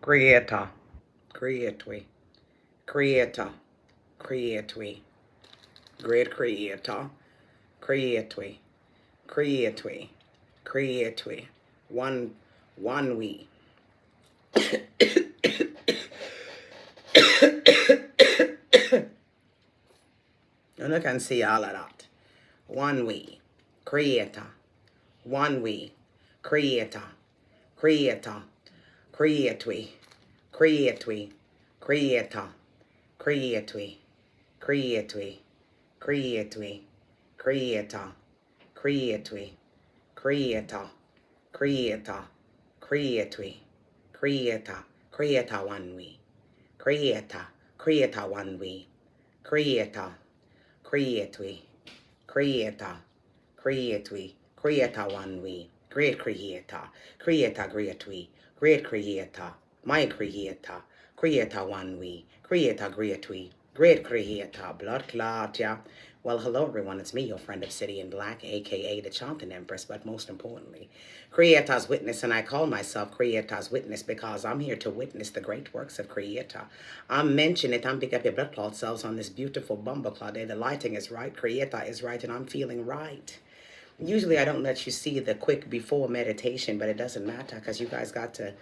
Creator, create we, creator, create we, great creator, create we, create we, create we, one we. And you can see all of that. One we, creator, one we, creator, creator, create we, create we, creator, create we, create we, create we, creator, create we, creator, creator, create we, creator, creator one we, creator, creator one we, creator, create we, creator, create we, creator one we, great creator, creator great we, great creator, my creator, creator one we, creator great we, great creator, blood clot, yeah. Well, hello everyone, it's me, your friend Obsidian Black, aka the Chanting Empress, but most importantly, Creator's Witness, and I call myself Creator's Witness because I'm here to witness the great works of Creator. I'm mentioning it, I'm picking up your blood clot cells on this beautiful bumbleclaw day. The lighting is right, Creator is right, and I'm feeling right. Usually I don't let you see the quick before meditation, but it doesn't matter because you guys got to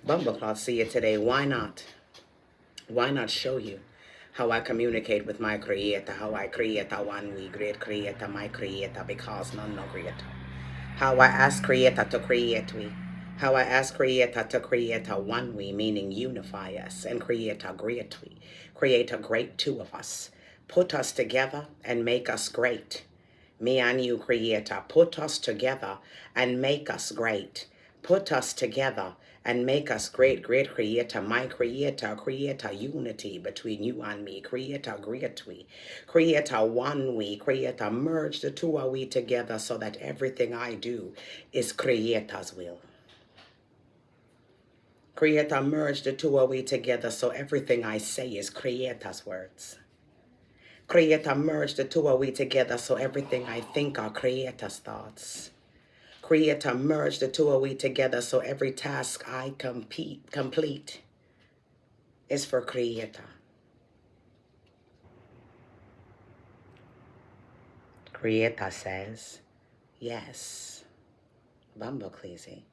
bumbleclaw see it today. Why not? Why not show you how I communicate with my creator, how I create a one we great creator, my creator, because none no greater. How I ask creator to create we. How I ask creator to create a one we, meaning unify us and create a great we. Create a great two of us. Put us together and make us great. Me and you, creator, put us together and make us great. Put us together and make us great, great creator, my creator, creator unity between you and me, creator, great we, creator, one we, creator, merge the two of we together so that everything I do is creator's will. Creator, merge the two of we together so everything I say is creator's words. Creator, merge the two of we together so everything I think are creator's thoughts. Creator, merge the two of we together so every task I complete is for Creator. Creator says, yes. Bumbleclazy.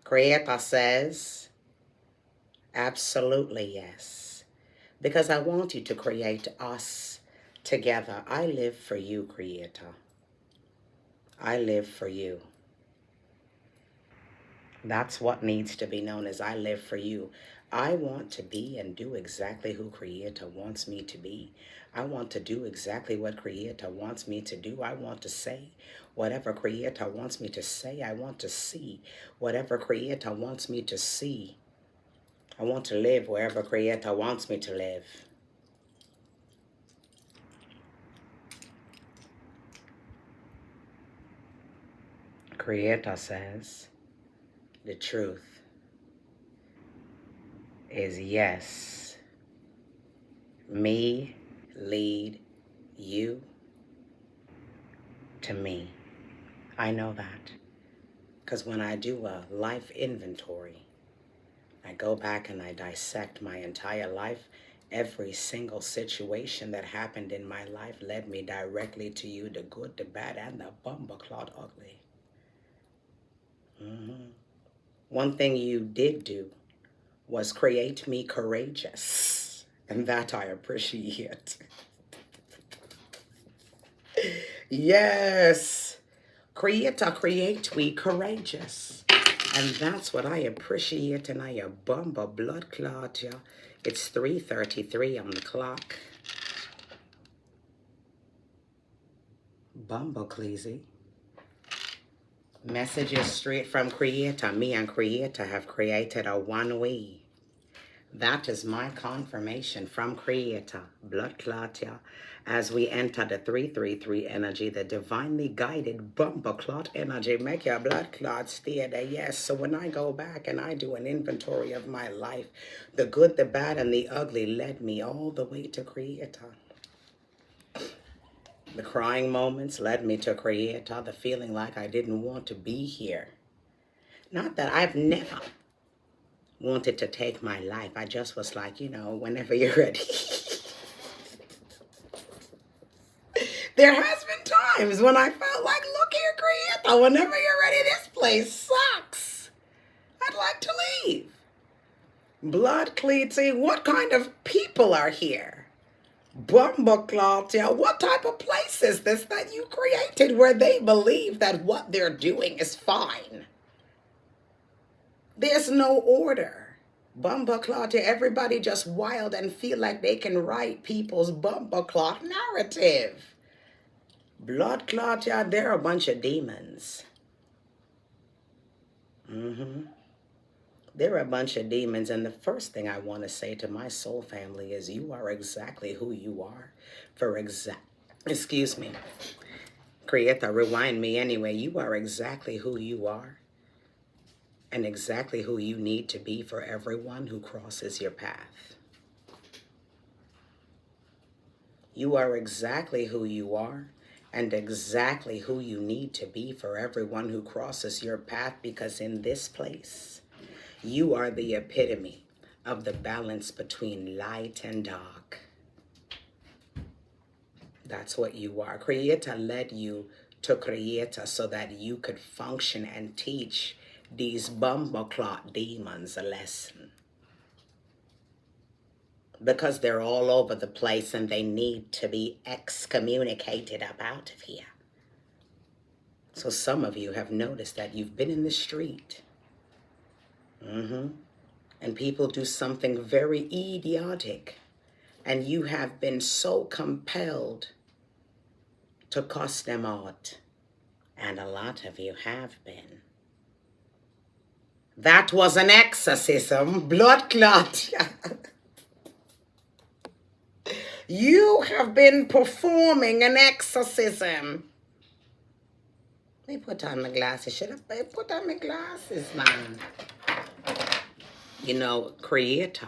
Creator says, absolutely yes. Because I want you to create us together. I live for you, Creator. I live for you. That's what needs to be known as I live for you. I want to be and do exactly who Creator wants me to be. I want to do exactly what Creator wants me to do. I want to say whatever Creator wants me to say. I want to see whatever Creator wants me to see. I want to live wherever Creator wants me to live. Creator says the truth is yes. Me lead you to me. I know that because when I do a life inventory, I go back and I dissect my entire life. Every single situation that happened in my life led me directly to you, the good, the bad, and the bumbleclot ugly. One thing you did do was create me courageous, and that I appreciate. Yes. Creator, create we courageous. And that's what I appreciate, and I bumba blood clot, yeah. It's 3:33 on the clock. Bumbleclazy. Messages straight from Creator. Me and Creator have created a one we. That is my confirmation from Creator, blood clot, yeah, as we enter the 333 energy, the divinely guided bumper clot energy. Make your blood clot stay there, yes. So when I go back and I do an inventory of my life, the good, the bad, and the ugly led me all the way to Creator. The crying moments led me to Creator, the feeling like I didn't want to be here. Not that I've never wanted to take my life. I just was like, whenever you're ready. There has been times when I felt like, look here, Creator, whenever you're ready, this place sucks. I'd like to leave. Blood Cleaty, what kind of people are here? Bumbleclaw, what type of place is this that you created where they believe that what they're doing is fine? There's no order. Bumbleclaw, everybody just wild and feel like they can write people's bumbleclaw narrative. Blood clot, they're a bunch of demons. They're a bunch of demons, and the first thing I want to say to my soul family is you are exactly who you are. Excuse me. Creator, rewind me anyway. You are exactly who you are and exactly who you need to be for everyone who crosses your path. You are exactly who you are and exactly who you need to be for everyone who crosses your path, because in this place, you are the epitome of the balance between light and dark. That's what you are. Creator led you to Creator so that you could function and teach these bumbleclot demons a lesson. Because they're all over the place and they need to be excommunicated up out of here. So some of you have noticed that you've been in the street. And people do something very idiotic. And you have been so compelled to cuss them out. And a lot of you have been. That was an exorcism, blood clot. You have been performing an exorcism. Let me put on my glasses. Should I put on my glasses, man? Creator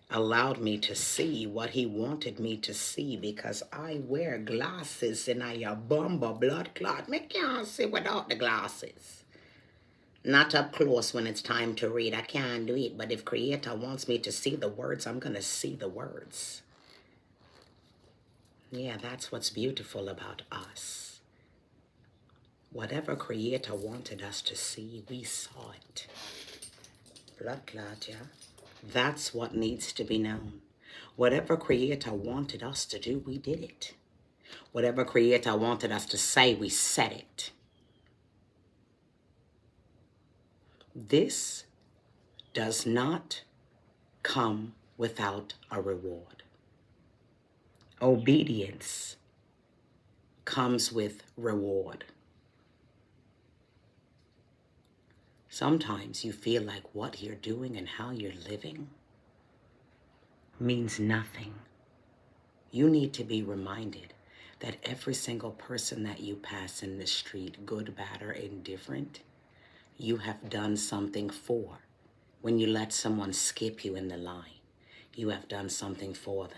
allowed me to see what he wanted me to see because I wear glasses and I a bumper blood clot. Me can't see without the glasses. Not up close when it's time to read. I can't do it. But if Creator wants me to see the words, I'm going to see the words. Yeah, that's what's beautiful about us. Whatever Creator wanted us to see, we saw it. Blood clot, yeah? That's what needs to be known. Whatever Creator wanted us to do, we did it. Whatever Creator wanted us to say, we said it. This does not come without a reward. Obedience comes with reward. Sometimes you feel like what you're doing and how you're living means nothing. You need to be reminded that every single person that you pass in the street, good, bad, or indifferent, you have done something for. When you let someone skip you in the line, you have done something for them.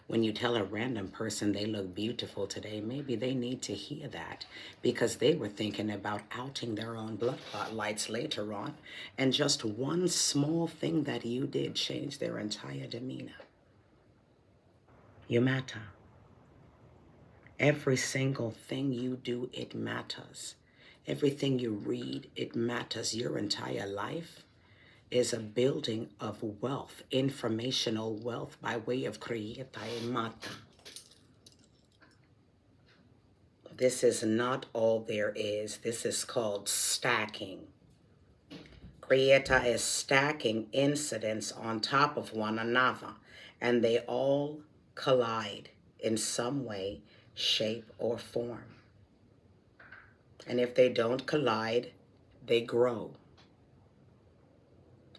When you tell a random person they look beautiful today, maybe they need to hear that because they were thinking about outing their own blood clot lights later on, and just one small thing that you did changed their entire demeanor. You matter. Every single thing you do, it matters. Everything you read, it matters. Your entire life is a building of wealth, informational wealth by way of Creator Mata. This is not all there is. This is called stacking. Creator is stacking incidents on top of one another, and they all collide in some way, shape, or form. And if they don't collide, they grow.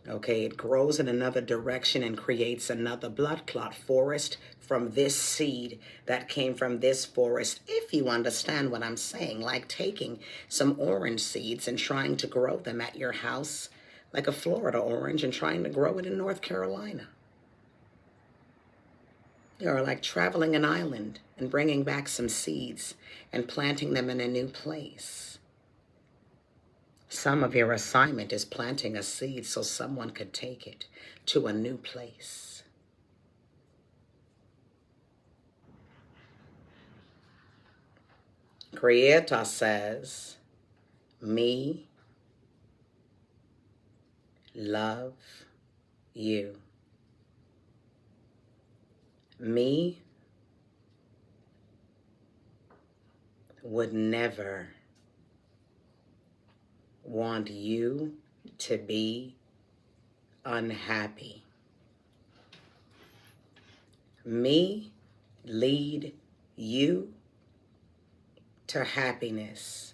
Okay, it grows in another direction and creates another blood clot forest from this seed that came from this forest. If you understand what I'm saying, like taking some orange seeds and trying to grow them at your house, like a Florida orange, and trying to grow it in North Carolina. Or like traveling an island and bringing back some seeds and planting them in a new place. Some of your assignment is planting a seed so someone could take it to a new place. Creator says, me love you. Me would never want you to be unhappy. Me lead you to happiness.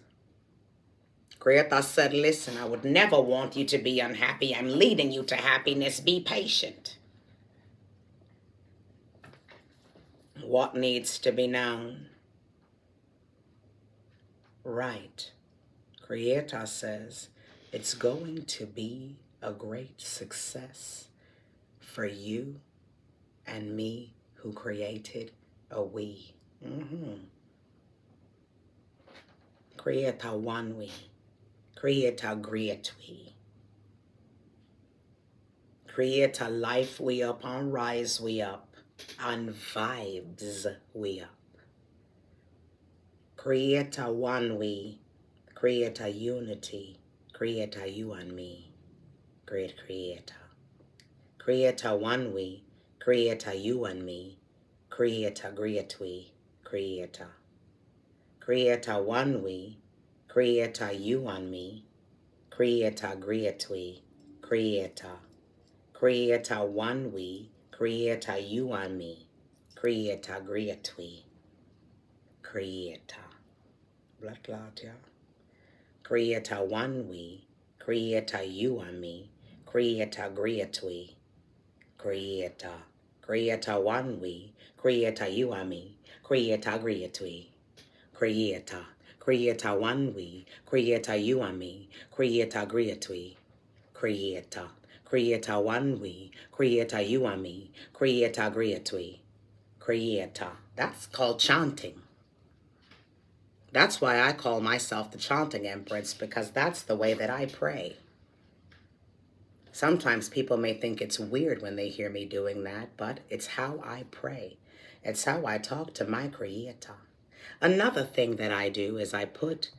Creator said, listen, I would never want you to be unhappy. I'm leading you to happiness. Be patient. What needs to be known? Right. Creator says, it's going to be a great success for you and me who created a we. Creator one we. Creator great we. Creator life we up and rise we up and vibes we up. Creator one we. Creator unity. Creator you and me. Great creator. Creator one we. Creator you and me. Creator great we. Creator. Creator one we. Creator you and me. Creator great we. Creator. Creator one we. Creator you and me. Creator great we. Creator. Blood clot, yeah. Creator one we. Creator you and me. Creator great we. Creator. Creator one we. Creator you and me. Creator great we. Creator. Creator one we. Creator you and me. Creator great we. Creator. Creator one we. Creator you and me. Creator great we. Creator. That's called chanting. That's why I call myself the Chanting Empress, because that's the way that I pray. Sometimes people may think it's weird when they hear me doing that, but it's how I pray. It's how I talk to my Creator. Another thing that I do is I put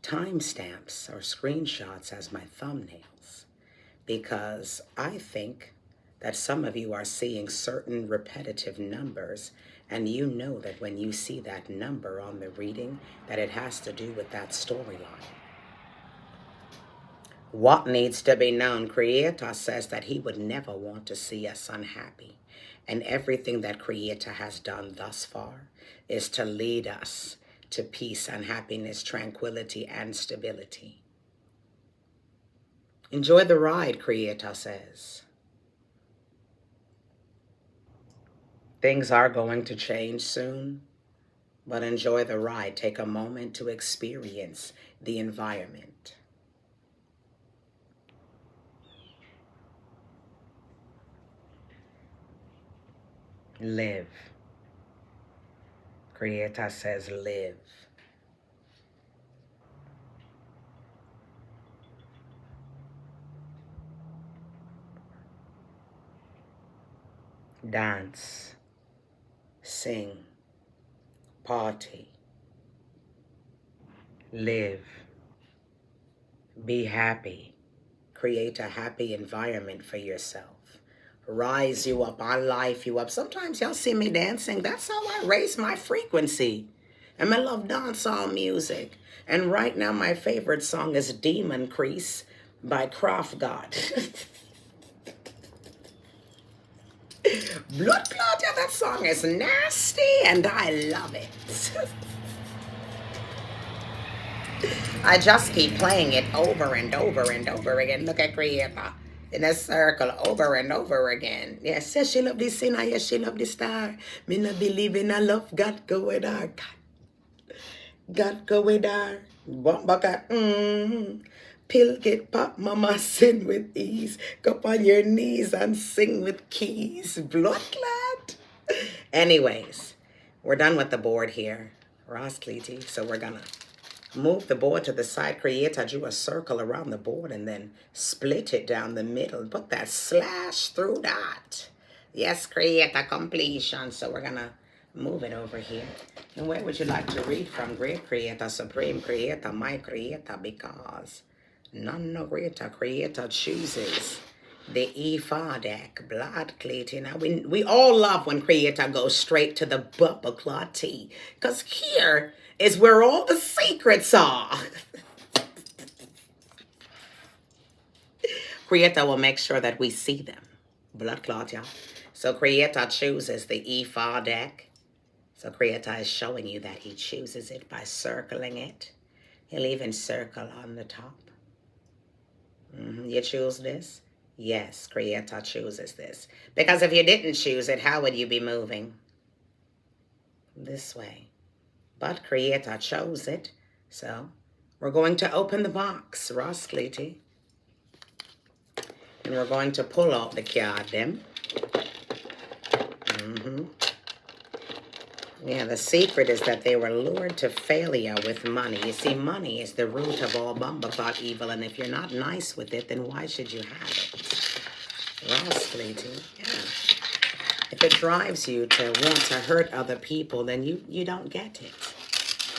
timestamps or screenshots as my thumbnails, because I think that some of you are seeing certain repetitive numbers, and you know that when you see that number on the reading, that it has to do with that storyline. What needs to be known? Creator says that he would never want to see us unhappy. And everything that Creator has done thus far is to lead us to peace and happiness, tranquility and stability. Enjoy the ride, Creator says. Things are going to change soon, but enjoy the ride. Take a moment to experience the environment. Live. Creator says live. Dance. Sing. Party. Live. Be happy. Create a happy environment for yourself. Rise you up. I life you up. Sometimes y'all see me dancing. That's how I raise my frequency. And I love dancehall music. And right now my favorite song is Demon Crease by Craft God. Blood Clot, yeah, that song is nasty and I love it. I just keep playing it over and over and over again. Look at Creator in a circle over and over again. Yes, yes, she love the sinner, yes, she love the star. Me not believe in a love, God go with her. God go with her. Bump back at, Pill get pop, mama sing with ease. Go on your knees and sing with keys. Blood clot. Anyways, we're done with the board here. Ross Cleety, so we're gonna Move the board to the side. Creator drew a circle around the board and then split it down the middle. Put that slash through that. Yes, Creator completion. So we're going to move it over here. And where would you like to read from? Great Creator, Supreme Creator, my Creator, because none no greater Creator chooses the E4 deck, blood cleating. Now, we all love when Creator goes straight to the bubble clot tea, because here is where all the secrets are. Creator will make sure that we see them. Blood clot, y'all. So Creator chooses the E4 deck. So Creator is showing you that he chooses it by circling it. He'll even circle on the top. You choose this? Yes, Creator chooses this. Because if you didn't choose it, how would you be moving? This way. But Creator chose it. So we're going to open the box, Ross Cleety. And we're going to pull out the card them. Yeah, the secret is that they were lured to failure with money. You see, money is the root of all bumbleclot evil, and if you're not nice with it, then why should you have it? Ross Cleety, yeah. If it drives you to want to hurt other people, then you don't get it.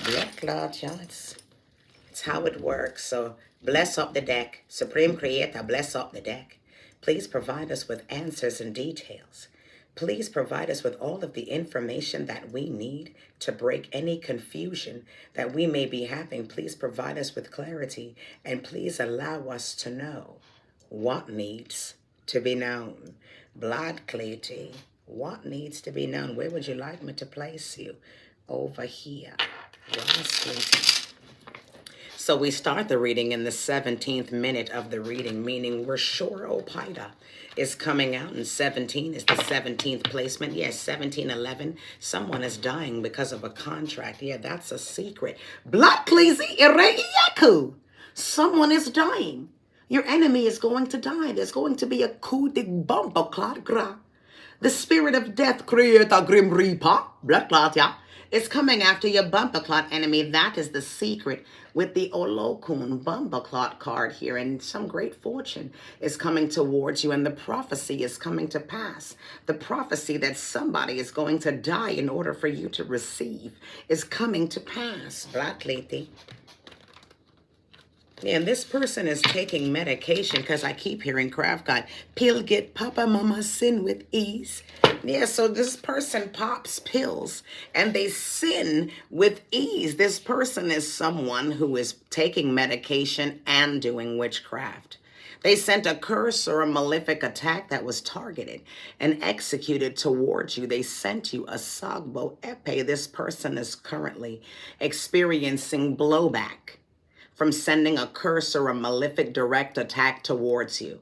Blood clot, yeah, it's how it works. So bless up the deck. Supreme Creator, bless up the deck. Please provide us with answers and details. Please provide us with all of the information that we need to break any confusion that we may be having. Please provide us with clarity, and please allow us to know what needs to be known. Blood Cleety, what needs to be known? Where would you like me to place you? Over here. Blood Cleety. So we start the reading in the 17th minute of the reading, meaning we're sure Opida is coming out, and 17 is the 17th placement. Yes, 1711. Someone is dying because of a contract. Yeah, that's a secret. Blood Cleety Ireiyaku. Someone is dying. Your enemy is going to die. There's going to be a coup de bumbleclot gra. The spirit of death, Creator Grim Reaper, blood clot, yeah, is coming after your bumbleclot enemy. That is the secret with the Olokun bumbleclot card here. And some great fortune is coming towards you, and the prophecy is coming to pass. The prophecy that somebody is going to die in order for you to receive is coming to pass. Black lady. Yeah, and this person is taking medication because I keep hearing craft God, pill get papa mama sin with ease. Yeah, so this person pops pills and they sin with ease. This person is someone who is taking medication and doing witchcraft. They sent a curse or a malefic attack that was targeted and executed towards you. They sent you a sagbo epe. This person is currently experiencing blowback from sending a curse or a malefic direct attack towards you,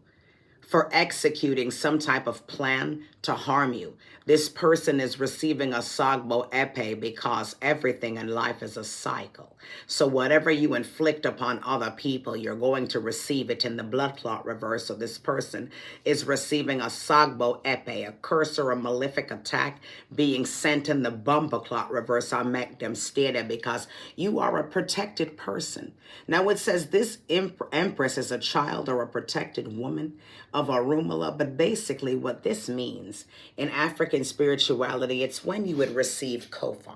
for executing some type of plan to harm you. This person is receiving a sagbo epe because everything in life is a cycle. So whatever you inflict upon other people, you're going to receive it in the blood clot reverse. So this person is receiving a sagbo epe, a curse or a malefic attack being sent in the bumper clot reverse. I make them stay there because you are a protected person. Now it says this empress is a child or a protected woman of Arumala, but basically what this means in African spirituality, it's when you would receive Kofa.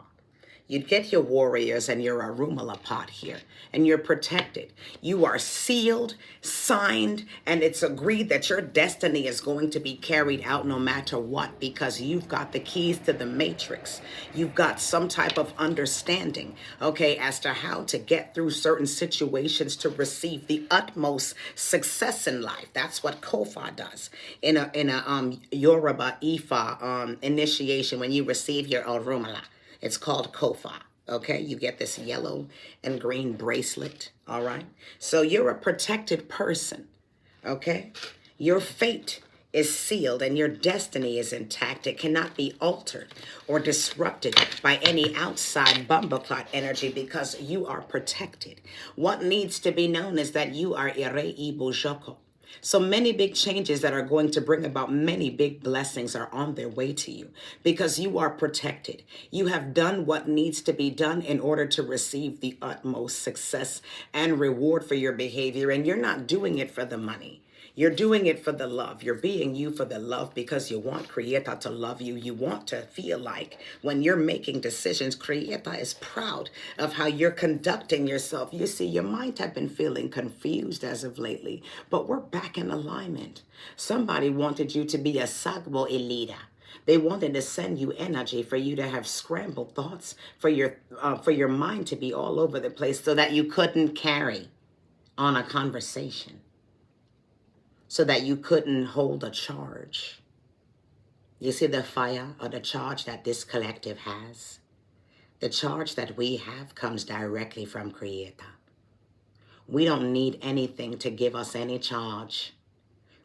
You'd get your warriors and your Arumala pot here, and you're protected. You are sealed, signed, and it's agreed that your destiny is going to be carried out no matter what, because you've got the keys to the matrix. You've got some type of understanding, okay, as to how to get through certain situations to receive the utmost success in life. That's what Kofa does in a Yoruba Ifa initiation when you receive your Arumala. It's called Kofa, okay? You get this yellow and green bracelet, all right? So you're a protected person, okay? Your fate is sealed and your destiny is intact. It cannot be altered or disrupted by any outside bumbleclot energy because you are protected. What needs to be known is that you are Irei Bojoko. So many big changes that are going to bring about many big blessings are on their way to you because you are protected. You have done what needs to be done in order to receive the utmost success and reward for your behavior. And you're not doing it for the money. You're doing it for the love. You're being you for the love because you want Creator to love you. You want to feel like when you're making decisions, Creator is proud of how you're conducting yourself. You see, your mind have been feeling confused as of lately, but we're back in alignment. Somebody wanted you to be a Sagbo Elida. They wanted to send you energy for you to have scrambled thoughts, for your mind to be all over the place so that you couldn't carry on a conversation, so that you couldn't hold a charge. You see the fire or the charge that this collective has? The charge that we have comes directly from Creator. We don't need anything to give us any charge.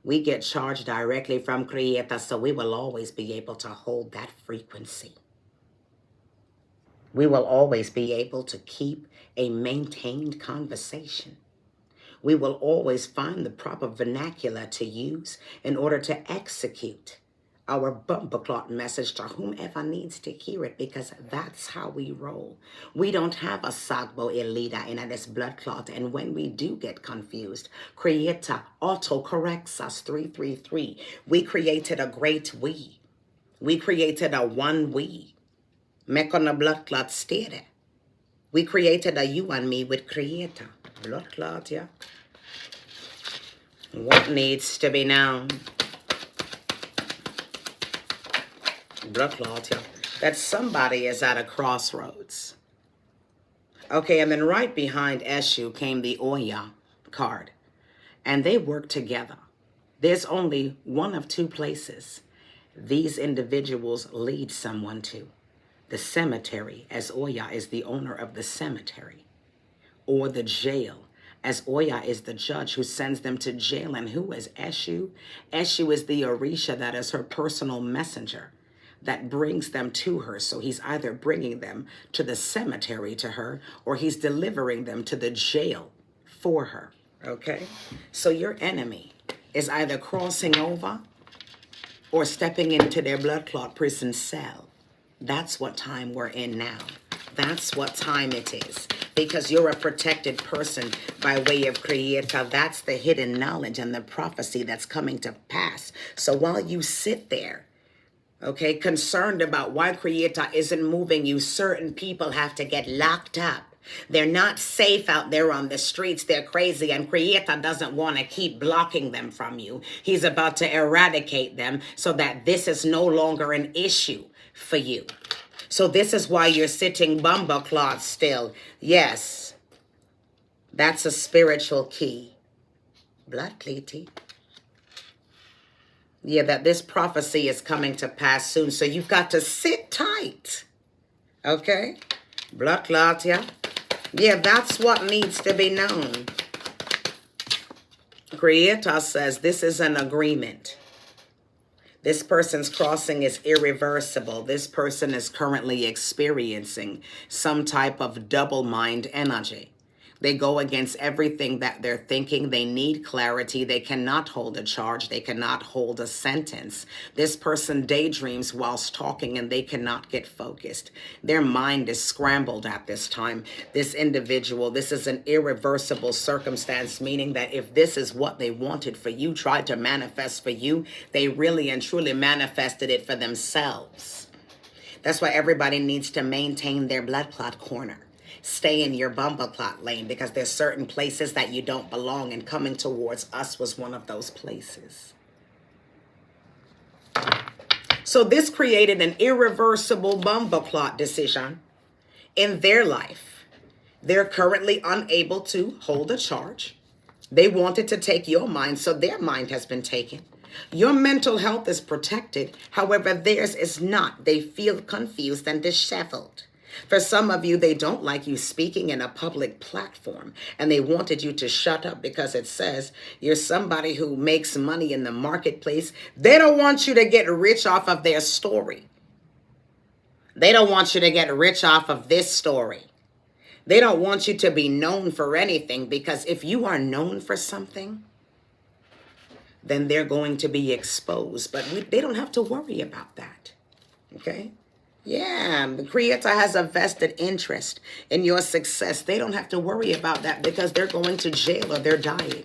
We get charged directly from Creator, so we will always be able to hold that frequency. We will always be able to keep a maintained conversation. We will always find the proper vernacular to use in order to execute our bumper clock message to whomever needs to hear it, because that's how we roll. We don't have a Sagbo Elida in this blood clot, and when we do get confused, Creator auto-corrects us 333. We created a great we. We created a one we. Make on the blood clot steady. We created a you and me with Creator. Blood clot, yeah. What needs to be known? Blood clot, yeah. That somebody is at a crossroads. Okay, and then right behind Eshu came the Oya card. And they work together. There's only one of two places these individuals lead someone to. The cemetery, as Oya is the owner of the cemetery, or the jail, as Oya is the judge who sends them to jail. And who is Eshu? Eshu is the Orisha that is her personal messenger that brings them to her. So he's either bringing them to the cemetery to her, or he's delivering them to the jail for her, okay? So your enemy is either crossing over or stepping into their blood clot prison cell. That's what time we're in now. That's what time it is. Because you're a protected person by way of Creator. That's the hidden knowledge and the prophecy that's coming to pass. So while you sit there, okay, concerned about why Creator isn't moving you, certain people have to get locked up. They're not safe out there on the streets. They're crazy, and Creator doesn't want to keep blocking them from you. He's about to eradicate them so that this is no longer an issue for you. So this is why you're sitting bumper clot still. Yes, that's a spiritual key. Blood cleaty. Yeah, that this prophecy is coming to pass soon. So you've got to sit tight. Okay? Blood clot, yeah? Yeah, that's what needs to be known. Creator says this is an agreement. This person's crossing is irreversible. This person is currently experiencing some type of double mind energy. They go against everything that they're thinking. They need clarity. They cannot hold a charge. They cannot hold a sentence. This person daydreams whilst talking and they cannot get focused. Their mind is scrambled at this time. This individual, this is an irreversible circumstance, meaning that if this is what they wanted for you, tried to manifest for you, they really and truly manifested it for themselves. That's why everybody needs to maintain their blood clot corner. Stay in your bumper clot lane, because there's certain places that you don't belong, and coming towards us was one of those places. So this created an irreversible bumper clot decision in their life. They're currently unable to hold a charge. They wanted to take your mind, so their mind has been taken. Your mental health is protected. However, theirs is not. They feel confused and disheveled. For some of you, they don't like you speaking in a public platform, and they wanted you to shut up because it says you're somebody who makes money in the marketplace. They don't want you to get rich off of their story. They don't want you to get rich off of this story. They don't want you to be known for anything, because if you are known for something, then they're going to be exposed. But they don't have to worry about that. Okay? Yeah, the Creator has a vested interest in your success. They don't have to worry about that because they're going to jail or they're dying.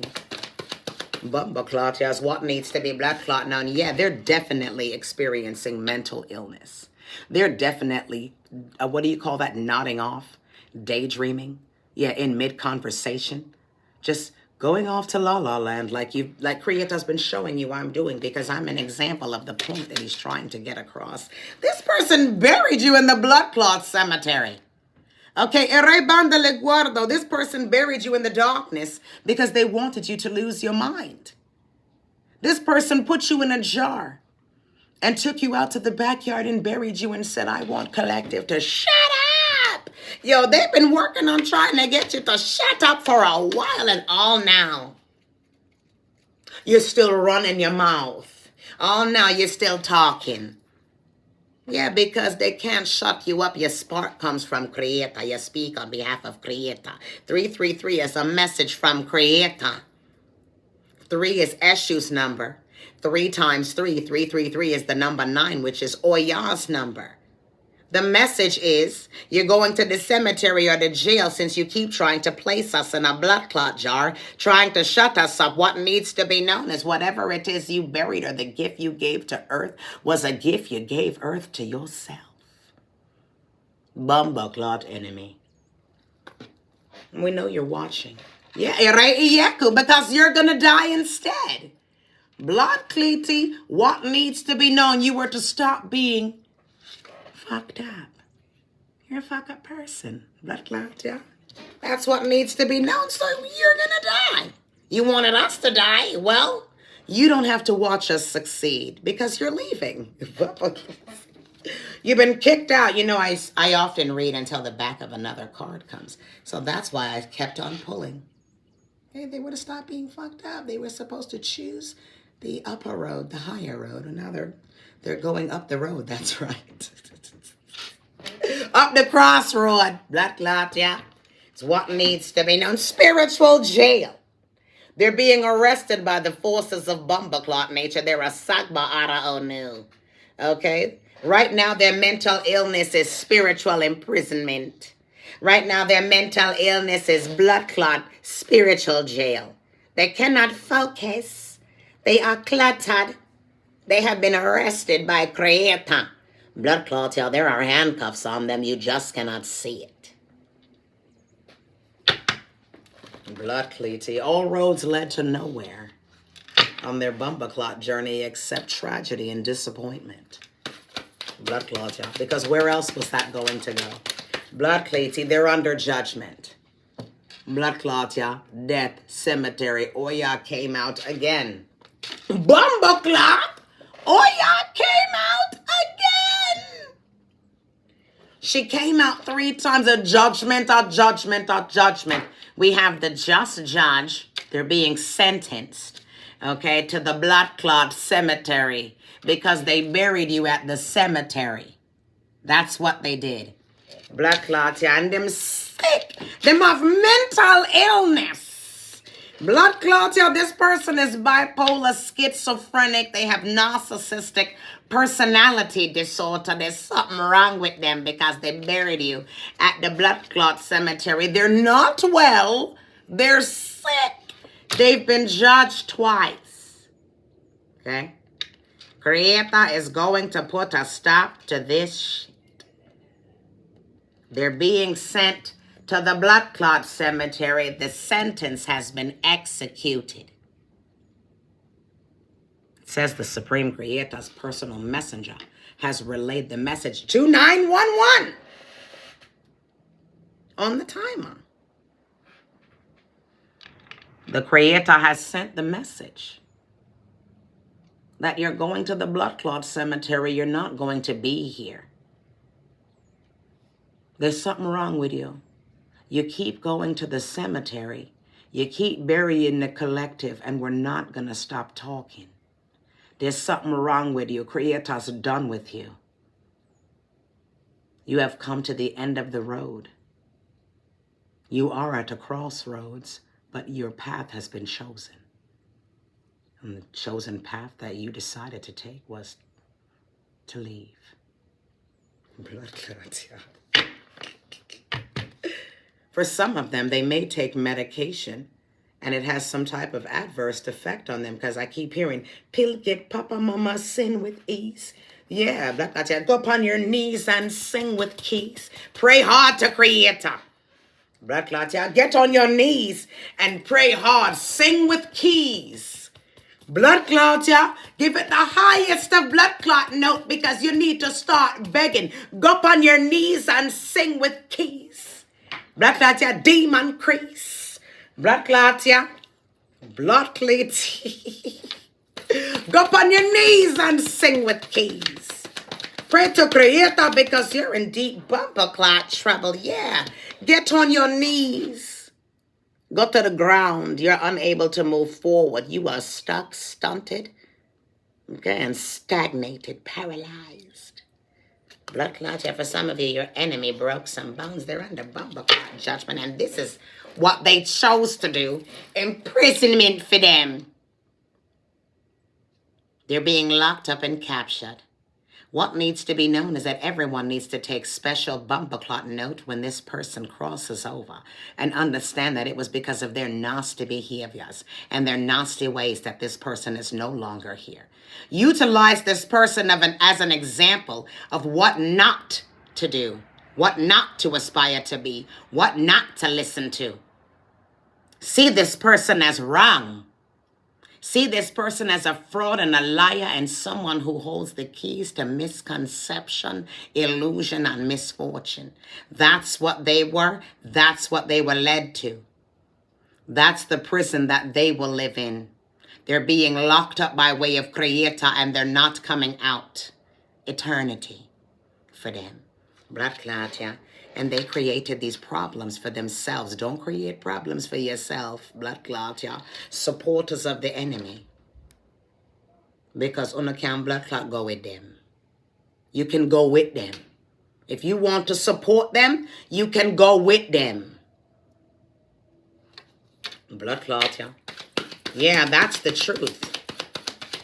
Bumba clot, yes, what needs to be blood clot now? Yeah, they're definitely experiencing mental illness. They're definitely, what do you call that, nodding off, daydreaming, yeah, in mid-conversation, just going off to la la land like Creator's been showing you I'm doing, because I'm an example of the point that he's trying to get across. This person buried you in the blood clot cemetery. Okay, Erebanda Leguardo, this person buried you in the darkness because they wanted you to lose your mind. This person put you in a jar and took you out to the backyard and buried you and said, I want collective to shut up. Yo, they've been working on trying to get you to shut up for a while, and all now you're still running your mouth. All now you're still talking. Yeah, because they can't shut you up. Your spark comes from Creator. You speak on behalf of Creator. 333 is a message from Creator. 3 is Eshu's number. 3 times 3, 333 is the number 9, which is Oya's number. The message is, you're going to the cemetery or the jail since you keep trying to place us in a blood clot jar, trying to shut us up. What needs to be known is whatever it is you buried or the gift you gave to earth was a gift you gave earth to yourself. Bumba clot enemy. We know you're watching. Yeah, because you're going to die instead. Blood cleety, what needs to be known? You were to stop being fucked up. You're a fucked up person. Blood clot, yeah. That's what needs to be known, so you're gonna die. You wanted us to die? Well, you don't have to watch us succeed because you're leaving. You've been kicked out. You know, I often read until the back of another card comes. So that's why I kept on pulling. Hey, they would have stopped being fucked up. They were supposed to choose the upper road, the higher road, and now they're going up the road. That's right. Up the crossroad. Blood clot, yeah. It's what needs to be known. Spiritual jail. They're being arrested by the forces of Bumba clot nature. They're a Sagba Ara Onu. Okay? Right now, their mental illness is spiritual imprisonment. Right now, their mental illness is blood clot, spiritual jail. They cannot focus. They are cluttered. They have been arrested by Creator. Blood clot, yeah, there are handcuffs on them. You just cannot see it. Blood cleety. All roads led to nowhere on their Bumba clot journey except tragedy and disappointment. Blood clot, yeah. Because where else was that going to go? Blood cleety, they're under judgment. Blood clot, yeah. Death, cemetery. Oya came out again. Bumba clot! Oya came out again! She came out 3 times. A judgment, a judgment, a judgment. We have the just judge. They're being sentenced, okay, to the blood clot cemetery because they buried you at the cemetery. That's what they did. Blood clot, yeah, and them sick. Them have mental illness. Blood clot, yeah, this person is bipolar, schizophrenic. They have narcissistic personality disorder. There's something wrong with them because they buried you at the blood clot cemetery. They're not well. They're sick. They've been judged twice. Okay? Creator is going to put a stop to this shit. They're being sent to the blood clot cemetery. The sentence has been executed. It says the Supreme Creator's personal messenger has relayed the message to 911 on the timer. The Creator has sent the message that you're going to the blood clot cemetery. You're not going to be here. There's something wrong with you. You keep going to the cemetery. You keep burying the collective, and we're not going to stop talking. There's something wrong with you. Creator's done with you. You have come to the end of the road. You are at a crossroads, but your path has been chosen. And the chosen path that you decided to take was to leave. Blood clots, yeah. For some of them, they may take medication and it has some type of adverse effect on them, because I keep hearing, pill get papa mama sin with ease. Yeah, Black clots, yeah. Go upon your knees and sing with keys. Pray hard to Creator. Blood clots, yeah. Get on your knees and pray hard. Sing with keys. Blood clot, yeah. Give it the highest of blood clot note, because you need to start begging. Go up on your knees and sing with keys. Blood clot, yeah. Demon crease. Blood clot, yeah. Blood clot. Go up on your knees and sing with keys. Pray to Creator, because you're in deep bumper clot trouble. Yeah. Get on your knees. Go to the ground. You're unable to move forward. You are stuck, stunted, okay, and stagnated, paralyzed. Blood clot, yeah, for some of you, your enemy broke some bones. They're under bumper clot judgment, and this is what they chose to do. Imprisonment for them. They're being locked up and captured. What needs to be known is that everyone needs to take special bumper clot note when this person crosses over, and understand that it was because of their nasty behaviors and their nasty ways that this person is no longer here. Utilize this person as an example of what not to do, what not to aspire to be, what not to listen to. See this person as wrong. See this person as a fraud and a liar, and someone who holds the keys to misconception, illusion, and misfortune. That's what they were. That's what they were led to. That's the prison that they will live in. They're being locked up by way of Creator, and they're not coming out. Eternity for them. Blood clot, yeah. And they created these problems for themselves. Don't create problems for yourself. Blood clot, yeah. Supporters of the enemy. Because una can blood clot go with them. You can go with them. If you want to support them, you can go with them. Blood clot, yeah. Yeah, that's the truth.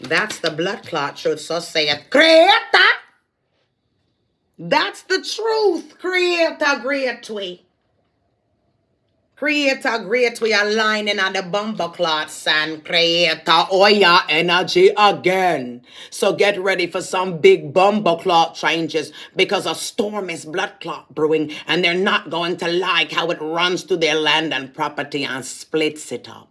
That's the blood clot truth. So say it. Creator. That's the truth. Creator, great way. Creator, great way aligning on the bumper clots, and Creator, oh yeah, energy again. So get ready for some big bumper clot changes, because a storm is blood clot brewing, and they're not going to like how it runs through their land and property and splits it up.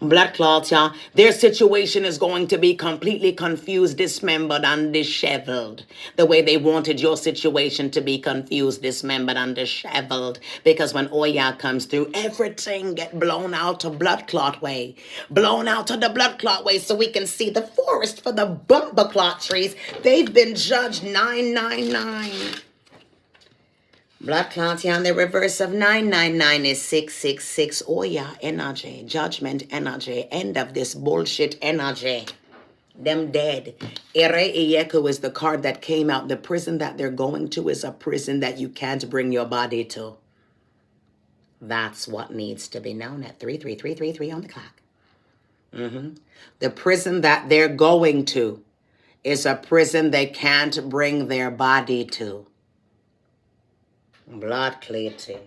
Blood clots, yeah. Their situation is going to be completely confused, dismembered, and disheveled. The way they wanted your situation to be confused, dismembered, and disheveled. Because when Oya comes through, everything get blown out to blood clot way. Blown out to the blood clot way, so we can see the forest for the bumper clot trees. They've been judged 999. Blood clots, yeah, the reverse of 999 is 666. Oh yeah, energy, judgment energy, end of this bullshit energy. Them dead. Ere Iyeku is the card that came out. The prison that they're going to is a prison that you can't bring your body to. That's what needs to be known at 33333 on the clock. The prison that they're going to is a prison they can't bring their body to. Blood clotting.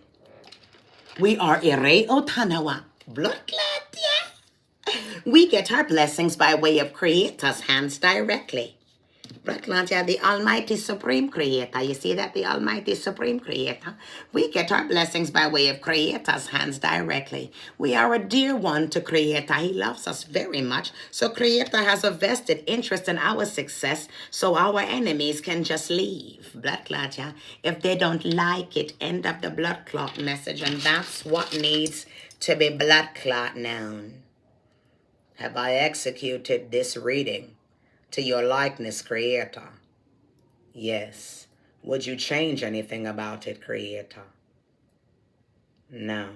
We are Ere Otanawa. Blood clot, yeah. We get our blessings by way of Creator's hands directly. Blood clot, yeah, the Almighty Supreme Creator. You see that? The Almighty Supreme Creator. We get our blessings by way of Creator's hands directly. We are a dear one to Creator. He loves us very much. So Creator has a vested interest in our success, so our enemies can just leave. Blood clot, yeah. If they don't like it, end of the blood clot message. And that's what needs to be blood clot known. Have I executed this reading to your likeness, Creator? Yes. Would you change anything about it, Creator? No.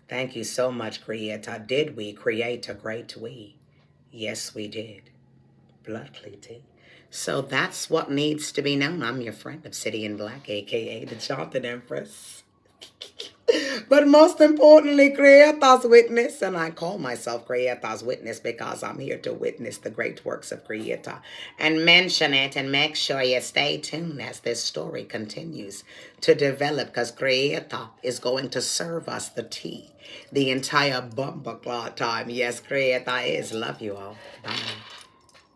Thank you so much, Creator. Did we create a great we? Yes, we did. Blood cleating. So that's what needs to be known. I'm your friend, Obsidian Black, a.k.a. the Chanting Empress. But most importantly, Creator's witness, and I call myself Creator's witness because I'm here to witness the great works of Creator and mention it and make sure you stay tuned as this story continues to develop because Creator is going to serve us the tea the entire bumper clock time. Yes, Creator is. Love you all. Bye.